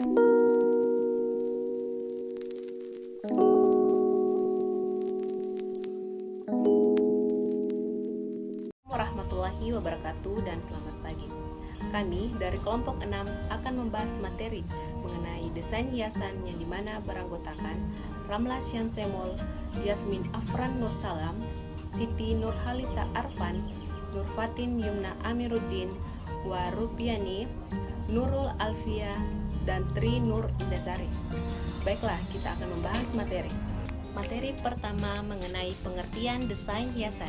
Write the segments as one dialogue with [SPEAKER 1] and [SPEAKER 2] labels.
[SPEAKER 1] Warahmatullahi wabarakatuh dan selamat pagi. Kami dari kelompok 6 akan membahas materi mengenai desain hiasan yang dimana beranggotakan Ramla Syamsemul, Yasmin Afran Nursalam, Siti Nurhalisa Arfan, Nurfatin Yumna Amiruddin, Warupiani, Nurul Alfia, dan Tri Nur Indasari. Baiklah, kita akan membahas materi. Materi pertama mengenai pengertian desain hiasan.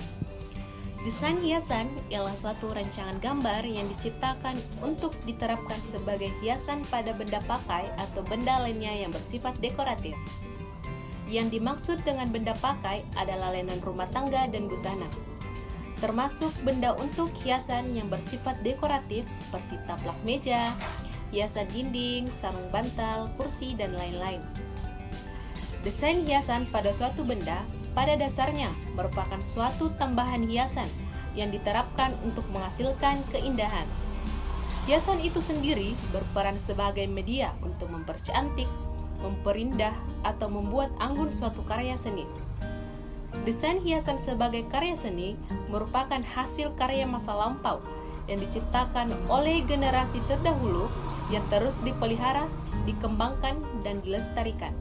[SPEAKER 1] Desain hiasan ialah suatu rancangan gambar yang diciptakan untuk diterapkan sebagai hiasan pada benda pakai atau benda lainnya yang bersifat dekoratif. Yang dimaksud dengan benda pakai adalah lainan rumah tangga dan busana, termasuk benda untuk hiasan yang bersifat dekoratif seperti taplak meja, hiasan dinding, sarung bantal, kursi, dan lain-lain. Desain hiasan pada suatu benda pada dasarnya merupakan suatu tambahan hiasan yang diterapkan untuk menghasilkan keindahan. Hiasan itu sendiri berperan sebagai media untuk mempercantik, memperindah, atau membuat anggun suatu karya seni. Desain hiasan sebagai karya seni merupakan hasil karya masa lampau yang diciptakan oleh generasi terdahulu yang terus dipelihara, dikembangkan, dan dilestarikan.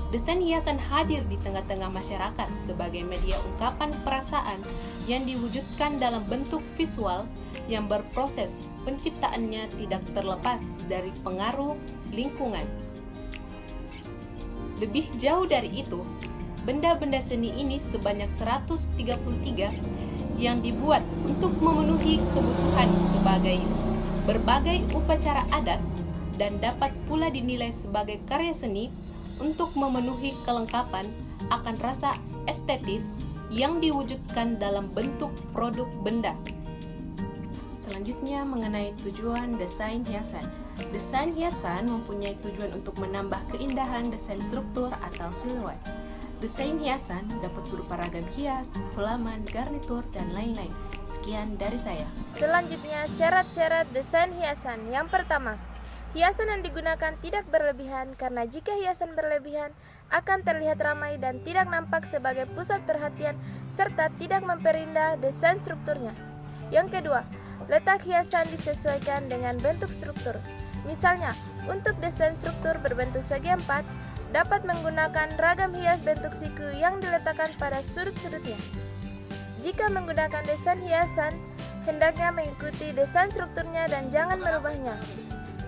[SPEAKER 1] Desain hiasan hadir di tengah-tengah masyarakat sebagai media ungkapan perasaan yang diwujudkan dalam bentuk visual yang berproses penciptaannya tidak terlepas dari pengaruh lingkungan. Lebih jauh dari itu, benda-benda seni ini sebanyak 133 yang dibuat untuk memenuhi kebutuhan sebagai berbagai upacara adat dan dapat pula dinilai sebagai karya seni untuk memenuhi kelengkapan akan rasa estetis yang diwujudkan dalam bentuk produk benda. Selanjutnya mengenai tujuan desain hiasan. Desain hiasan mempunyai tujuan untuk menambah keindahan desain struktur atau siluet. Desain hiasan dapat berupa ragam hias, sulaman, garnitur, dan lain-lain. Sekian dari saya.
[SPEAKER 2] Selanjutnya, syarat-syarat desain hiasan. Yang pertama, hiasan yang digunakan tidak berlebihan, karena jika hiasan berlebihan akan terlihat ramai dan tidak nampak sebagai pusat perhatian serta tidak memperindah desain strukturnya. Yang kedua, letak hiasan disesuaikan dengan bentuk struktur. Misalnya, untuk desain struktur berbentuk segi empat, dapat menggunakan ragam hias bentuk siku yang diletakkan pada sudut-sudutnya. Jika menggunakan desain hiasan, hendaknya mengikuti desain strukturnya dan jangan merubahnya.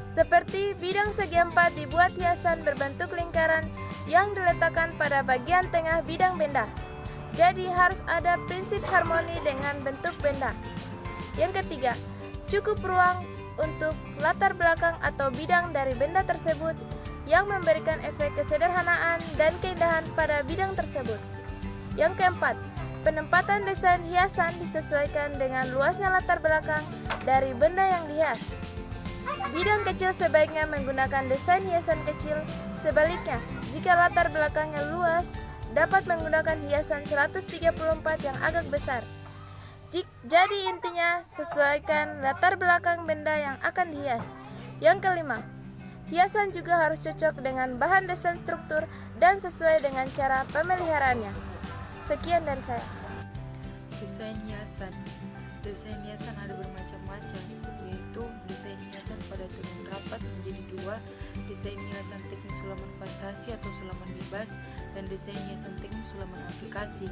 [SPEAKER 2] Seperti bidang segi empat dibuat hiasan berbentuk lingkaran yang diletakkan pada bagian tengah bidang benda. Jadi harus ada prinsip harmoni dengan bentuk benda. Yang ketiga, cukup ruang untuk latar belakang atau bidang dari benda tersebut yang memberikan efek kesederhanaan dan keindahan pada bidang tersebut. Yang keempat, penempatan desain hiasan disesuaikan dengan luasnya latar belakang dari benda yang dihias. Bidang kecil sebaiknya menggunakan desain hiasan kecil. Sebaliknya, jika latar belakangnya luas, dapat menggunakan hiasan 134 yang agak besar. Jadi intinya, sesuaikan latar belakang benda yang akan dihias. Yang kelima, hiasan juga harus cocok dengan bahan desain struktur dan sesuai dengan cara pemeliharaannya. Sekian dari saya.
[SPEAKER 3] Desain hiasan. Desain hiasan ada bermacam-macam, yaitu desain hiasan pada turun rapat menjadi dua, desain hiasan teknik sulaman fantasi atau sulaman bebas, dan desain hiasan teknik sulaman aplikasi.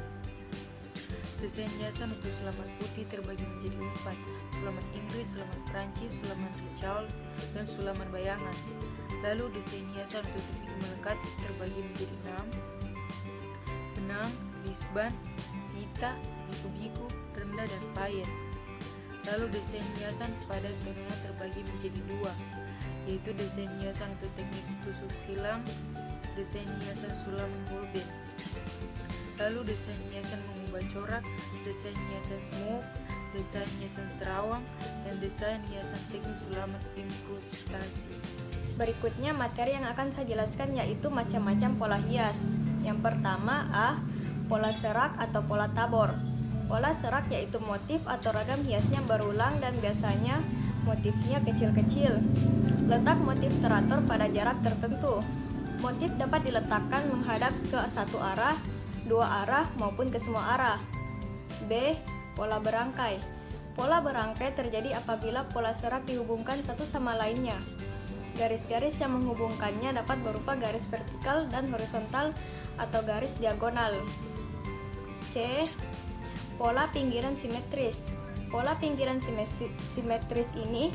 [SPEAKER 3] Desain hiasan untuk sulaman putih terbagi menjadi 4, sulaman Inggris, sulaman Prancis, sulaman Ricaul, dan sulaman bayangan. Lalu desain hiasan untuk teknik melekat terbagi menjadi 6, benang, bisban, pita, biku-biku, rendah, dan payen. Lalu desain hiasan pada tenungan terbagi menjadi 2, yaitu desain hiasan untuk teknik tusuk silang, desain hiasan sulaman Holbein. Lalu desain hiasan mengubah corak, desain hiasan smoke, desain hiasan terawang, dan desain hiasan teknik sulaman inkrustasi.
[SPEAKER 4] Berikutnya materi yang akan saya jelaskan yaitu macam-macam pola hias. Yang pertama pola serak atau pola tabor. Pola serak yaitu motif atau ragam hiasnya berulang dan biasanya motifnya kecil-kecil. Letak motif teratur pada jarak tertentu. Motif dapat diletakkan menghadap ke satu arah, dua arah, maupun ke semua arah. B. Pola berangkai. Pola berangkai terjadi apabila pola serak dihubungkan satu sama lainnya. Garis-garis yang menghubungkannya dapat berupa garis vertikal dan horizontal atau garis diagonal. C. Pola pinggiran simetris. Pola pinggiran simetris ini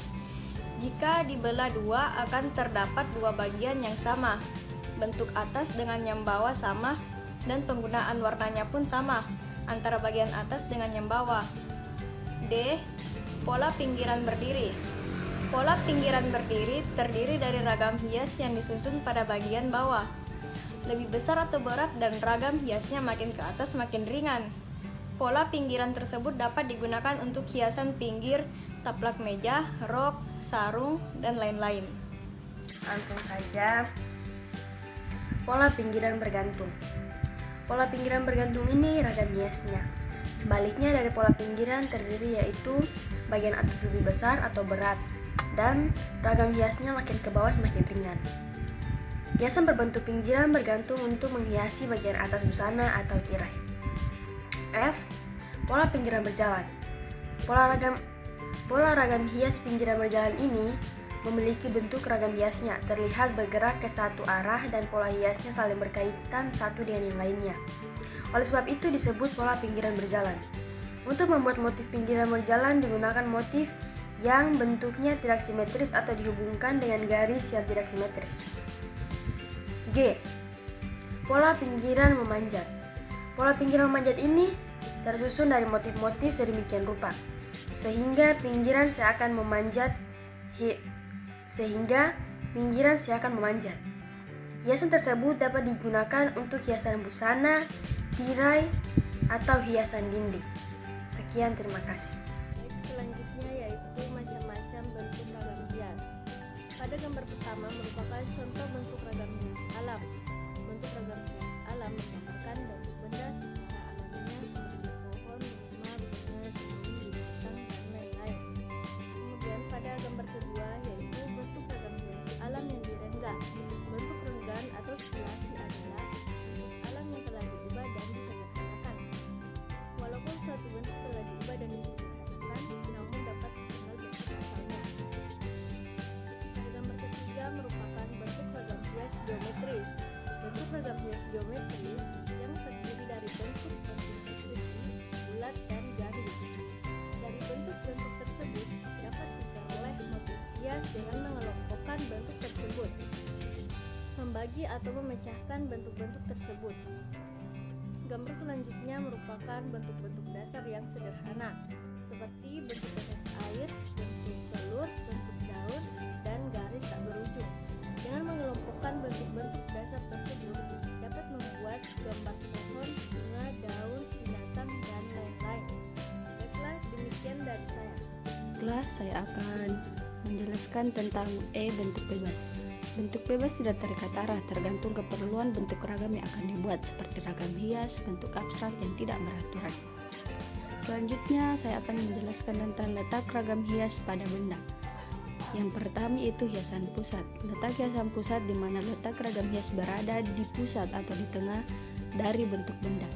[SPEAKER 4] jika dibelah dua akan terdapat dua bagian yang sama. Bentuk atas dengan yang bawah sama dan penggunaan warnanya pun sama antara bagian atas dengan yang bawah. D. Pola pinggiran berdiri. Pola pinggiran berdiri terdiri dari ragam hias yang disusun pada bagian bawah. Lebih besar atau berat dan ragam hiasnya makin ke atas makin ringan. Pola pinggiran tersebut dapat digunakan untuk hiasan pinggir, taplak meja, rok, sarung, dan lain-lain.
[SPEAKER 5] Langsung saja. Pola pinggiran bergantung. Pola pinggiran bergantung ini ragam hiasnya. Sebaliknya dari pola pinggiran terdiri yaitu bagian atas lebih besar atau berat dan ragam hiasnya makin ke bawah semakin ringan. Hiasan berbentuk pinggiran bergantung untuk menghiasi bagian atas busana atau tirai. F. Pola pinggiran berjalan. Pola ragam hias pinggiran berjalan ini memiliki bentuk ragam hiasnya, terlihat bergerak ke satu arah dan pola hiasnya saling berkaitan satu dengan yang lainnya. Oleh sebab itu disebut pola pinggiran berjalan. Untuk membuat motif pinggiran berjalan digunakan motif yang bentuknya tidak simetris atau dihubungkan dengan garis yang tidak simetris. G. Pola pinggiran memanjat. Pola pinggiran memanjat ini tersusun dari motif-motif sedemikian rupa, sehingga pinggiran seakan memanjat. Hiasan tersebut dapat digunakan untuk hiasan busana, tirai, atau hiasan dinding. Sekian, terima kasih.
[SPEAKER 6] Selanjutnya yaitu macam-macam bentuk ragam hias. Pada gambar pertama merupakan contoh bentuk ragam hias alam. Bentuk ragam hias alam menggambarkan bentuk benda secara alamiah seperti pohon, rumah, bunga, dinding, binatang, dan lain-lain. Kemudian pada gambar kedua yaitu bentuk ragam hias alam yang direnggang. Bentuk renggan atau stilasi adalah bentuk alam yang telah diubah dan disederhanakan. Walaupun suatu bentuk telah diubah dan disederhanakan, namun dapat dikenal bentuk asalnya. Pada gambar ketiga merupakan bentuk ragam hias geometris. Bentuk ragam hias geometris yang terdiri dari bentuk-bentuk persegi, bulat, dan garis. Dari bentuk-bentuk tersebut dapat diperoleh motif hias dengan mengelompokkan bentuk tersebut, membagi atau memecahkan bentuk-bentuk tersebut. Gambar selanjutnya merupakan bentuk-bentuk dasar yang sederhana, seperti bentuk tetes air, bentuk telur, bentuk daun, dan garis tak berujung. Dengan mengelompokkan bentuk-bentuk dasar tersebut, dapat membuat gambar pohon, bunga, daun, binatang, dan lain-lain. Baiklah, demikian dari saya.
[SPEAKER 7] Baiklah, saya akan menjelaskan tentang bentuk bebas. Bentuk bebas tidak terikat arah, tergantung keperluan bentuk ragam yang akan dibuat, seperti ragam hias, bentuk abstrak yang tidak beraturan. Selanjutnya, saya akan menjelaskan tentang letak ragam hias pada benda. Yang pertama itu hiasan pusat. Letak hiasan pusat di mana letak ragam hias berada di pusat atau di tengah dari bentuk benda.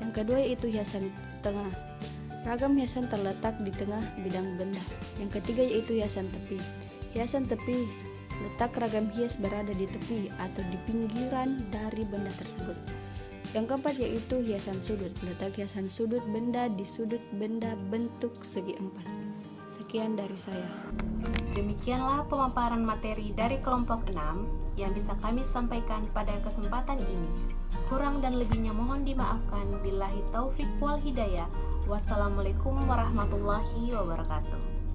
[SPEAKER 7] Yang kedua itu hiasan tengah. Ragam hiasan terletak di tengah bidang benda. Yang ketiga yaitu hiasan tepi. Hiasan tepi, letak ragam hias berada di tepi atau di pinggiran dari benda tersebut. Yang keempat yaitu hiasan sudut. Letak hiasan sudut benda di sudut benda bentuk segi empat. Sekian dari saya.
[SPEAKER 1] Demikianlah pemaparan materi dari kelompok 6 yang bisa kami sampaikan pada kesempatan ini. Kurang dan lebihnya mohon dimaafkan. Billahi taufik wal hidayah. Wassalamualaikum warahmatullahi wabarakatuh.